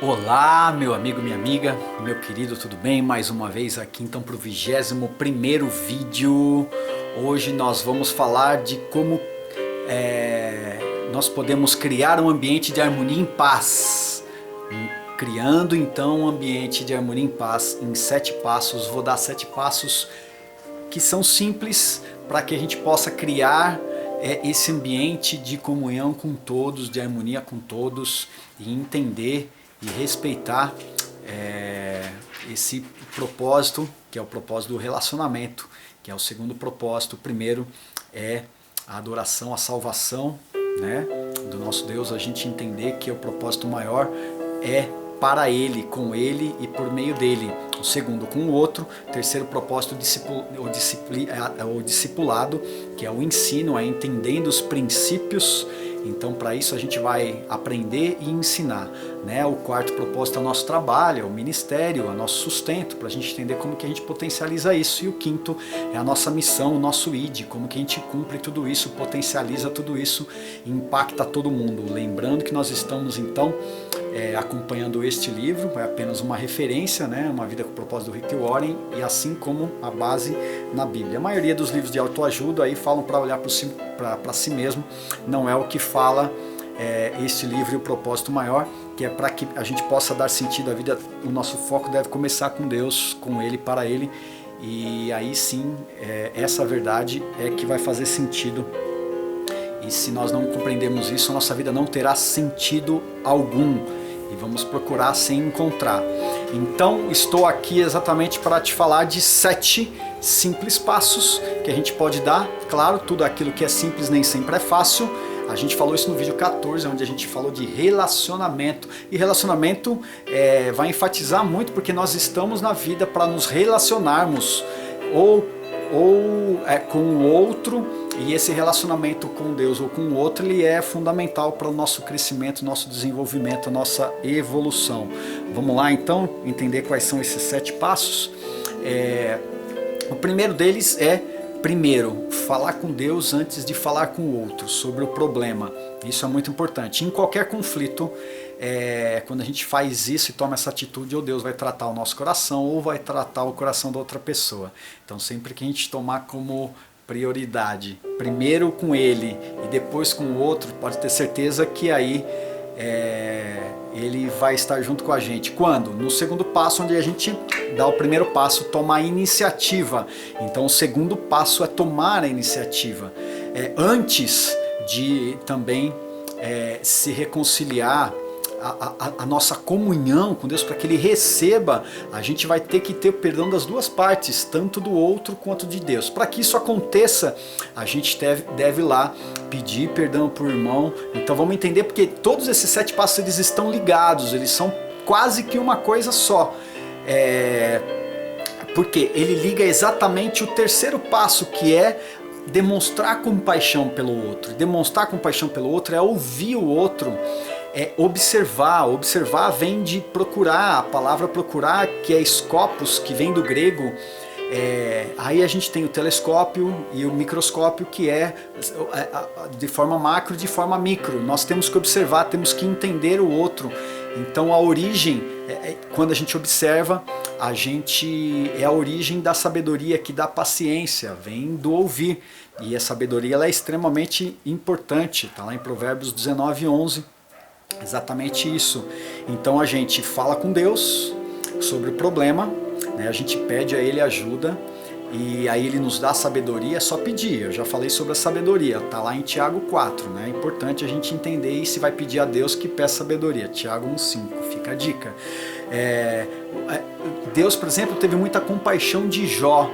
Olá, meu amigo, minha amiga, meu querido, tudo bem? Mais uma vez aqui então para o 21º vídeo. Hoje nós vamos falar de como nós podemos criar um ambiente de harmonia e paz. Criando então um ambiente de harmonia e paz em 7 passos. Vou dar 7 passos que são simples para que a gente possa criar esse ambiente de comunhão com todos, de harmonia com todos e entender e respeitar esse propósito, que é o propósito do relacionamento, que é o segundo propósito. O primeiro é a adoração, a salvação, né, do nosso Deus, a gente entender que o propósito maior é para Ele, com Ele e por meio dele. O segundo com o outro. Terceiro propósito, o discipulado, que é o ensino, é entendendo os princípios. Então, para isso a gente vai aprender e ensinar, né? O quarto propósito é o nosso trabalho, é o ministério, é o nosso sustento, para a gente entender como que a gente potencializa isso. E o quinto é a nossa missão, o nosso ID, como que a gente cumpre tudo isso, potencializa tudo isso e impacta todo mundo. Lembrando que nós estamos então acompanhando este livro, é apenas uma referência, né? Uma Vida com o Propósito do Rick Warren, e assim como a base na Bíblia. A maioria dos livros de autoajuda aí falam para olhar para si mesmo, não é o que fala este livro e o propósito maior, que é para que a gente possa dar sentido à vida. O nosso foco deve começar com Deus, com Ele, para Ele, e aí sim essa verdade é que vai fazer sentido. E se nós não compreendermos isso, a nossa vida não terá sentido algum. E vamos procurar sem encontrar. Então estou aqui exatamente para te falar de 7 simples passos que a gente pode dar. Claro, tudo aquilo que é simples nem sempre é fácil. A gente falou isso no vídeo 14, onde a gente falou de relacionamento. E relacionamento vai enfatizar muito, porque nós estamos na vida para nos relacionarmos ou com o outro, e esse relacionamento com Deus ou com o outro, ele é fundamental para o nosso crescimento, nosso desenvolvimento, nossa evolução. Vamos lá então entender quais são esses 7 passos. O primeiro deles é, primeiro, falar com Deus antes de falar com o outro sobre o problema. Isso é muito importante. Em qualquer conflito, quando a gente faz isso e toma essa atitude, ou Deus vai tratar o nosso coração ou vai tratar o coração da outra pessoa. Então sempre que a gente tomar como prioridade, primeiro com ele e depois com o outro, pode ter certeza que aí ele vai estar junto com a gente. Quando? No segundo passo, onde a gente dá o primeiro passo, tomar a iniciativa. Então o segundo passo é tomar a iniciativa. Antes de também se reconciliar, a nossa comunhão com Deus, para que Ele receba, a gente vai ter que ter o perdão das duas partes, tanto do outro quanto de Deus. Para que isso aconteça, a gente deve lá pedir perdão para o irmão. Então vamos entender, porque todos esses 7 passos eles estão ligados, eles são quase que uma coisa só. Porque ele liga exatamente o terceiro passo, que é demonstrar compaixão pelo outro. Demonstrar compaixão pelo outro é ouvir o outro, observar. Observar vem de procurar, a palavra procurar, que é scopus, que vem do grego. Aí a gente tem o telescópio e o microscópio, que é de forma macro e de forma micro. Nós temos que observar, temos que entender o outro. Então a origem, quando a gente observa, é a origem da sabedoria, que dá paciência, vem do ouvir. E a sabedoria ela é extremamente importante, está lá em Provérbios 19:11, exatamente isso. Então a gente fala com Deus sobre o problema, né? A gente pede a Ele ajuda, e aí Ele nos dá sabedoria. É só pedir. Eu já falei sobre a sabedoria, está lá em Tiago 4, né? É importante a gente entender, e se vai pedir a Deus, que peça sabedoria. Tiago 1:5, fica a dica. Deus, por exemplo, teve muita compaixão de Jó,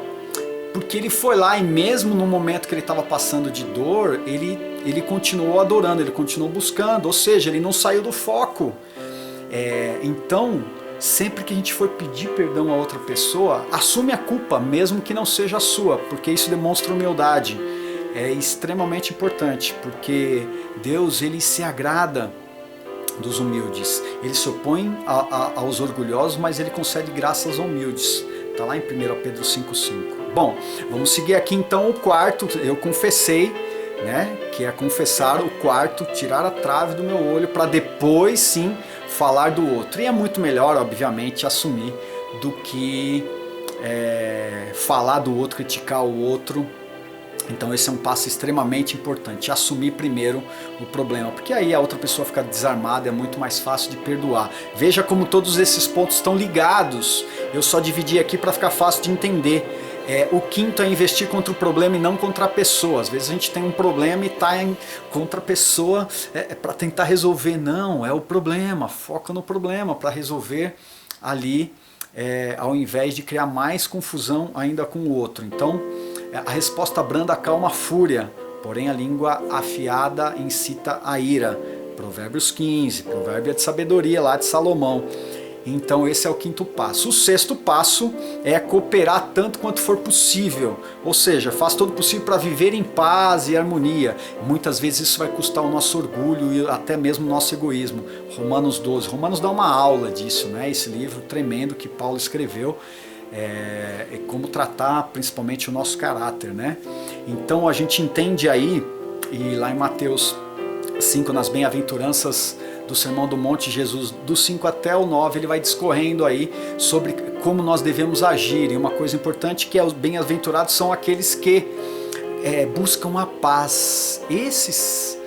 porque ele foi lá e mesmo no momento que ele estava passando de dor, ele continuou adorando, ele continuou buscando, ou seja, ele não saiu do foco. Então, sempre que a gente for pedir perdão a outra pessoa, assume a culpa, mesmo que não seja a sua, porque isso demonstra humildade. É extremamente importante, porque Deus, ele se agrada dos humildes. Ele se opõe aos orgulhosos, mas ele concede graça aos humildes. Está lá em 1 Pedro 5:5. Bom, vamos seguir aqui então o quarto. Eu confessei, né, que é confessar o quarto, tirar a trave do meu olho para depois sim falar do outro. E é muito melhor, obviamente, assumir do que falar do outro, criticar o outro. Então esse é um passo extremamente importante, assumir primeiro o problema, porque aí a outra pessoa fica desarmada, é muito mais fácil de perdoar. Veja como todos esses pontos estão ligados, eu só dividi aqui para ficar fácil de entender. O quinto é investir contra o problema e não contra a pessoa. Às vezes a gente tem um problema e está contra a pessoa para tentar resolver. Não, é o problema, foca no problema para resolver ali, ao invés de criar mais confusão ainda com o outro. Então, a resposta branda acalma a fúria, porém a língua afiada incita a ira. Provérbios 15, provérbio de sabedoria lá de Salomão. Então esse é o quinto passo. O sexto passo é cooperar tanto quanto for possível, ou seja, faz todo o possível para viver em paz e harmonia. Muitas vezes isso vai custar o nosso orgulho e até mesmo o nosso egoísmo. Romanos 12, Romanos dá uma aula disso, né? Esse livro tremendo que Paulo escreveu, como tratar principalmente o nosso caráter, né? Então a gente entende aí, e lá em Mateus 5, nas bem-aventuranças do Sermão do Monte, Jesus, do 5 até o 9, ele vai discorrendo aí sobre como nós devemos agir. E uma coisa importante que os bem-aventurados são aqueles que buscam a paz. Esses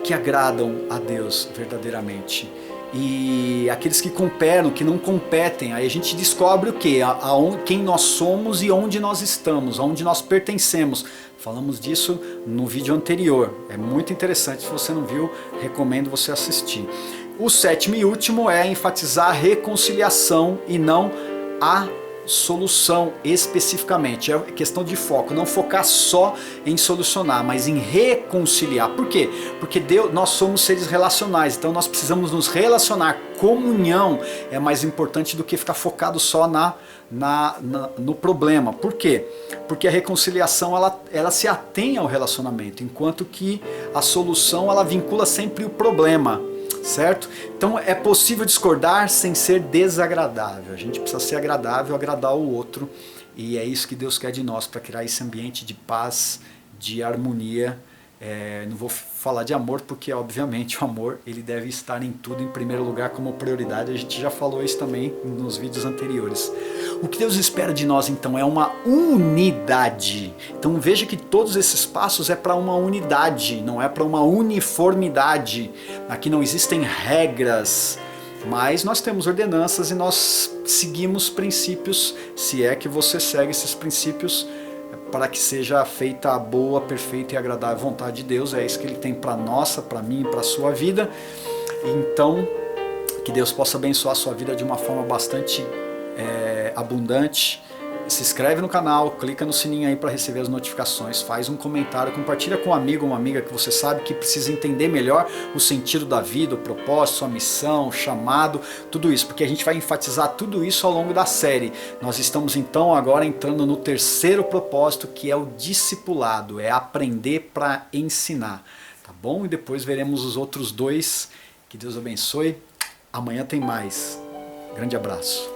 que agradam a Deus verdadeiramente. E aqueles que cooperam, que não competem, aí a gente descobre o quê? Quem nós somos e onde nós estamos, onde nós pertencemos. Falamos disso no vídeo anterior, é muito interessante, se você não viu, recomendo você assistir. O sétimo e último é enfatizar a reconciliação e não a solução especificamente. É questão de foco, não focar só em solucionar, mas em reconciliar. Por quê? Porque nós somos seres relacionais, então nós precisamos nos relacionar. Comunhão é mais importante do que ficar focado só no problema. Por quê? Porque a reconciliação ela se atém ao relacionamento, enquanto que a solução ela vincula sempre o problema. Certo? Então é possível discordar sem ser desagradável. A gente precisa ser agradável, agradar o outro, e é isso que Deus quer de nós, para criar esse ambiente de paz, de harmonia. Não vou falar de amor, porque obviamente o amor ele deve estar em tudo, em primeiro lugar, como prioridade. A gente já falou isso também nos vídeos anteriores. O que Deus espera de nós então é uma unidade. Então veja que todos esses passos é para uma unidade, não é para uma uniformidade. Aqui não existem regras, mas nós temos ordenanças e nós seguimos princípios, se é que você segue esses princípios, para que seja feita a boa, perfeita e agradável vontade de Deus. É isso que Ele tem para nossa, para mim e para a sua vida. Então, que Deus possa abençoar a sua vida de uma forma bastante abundante. Se inscreve no canal, clica no sininho aí para receber as notificações, faz um comentário, compartilha com um amigo ou uma amiga que você sabe que precisa entender melhor o sentido da vida, o propósito, a missão, o chamado, tudo isso, porque a gente vai enfatizar tudo isso ao longo da série. Nós estamos então agora entrando no terceiro propósito, que é o discipulado, é aprender para ensinar, tá bom? E depois veremos os outros dois. Que Deus abençoe. Amanhã tem mais. Grande abraço.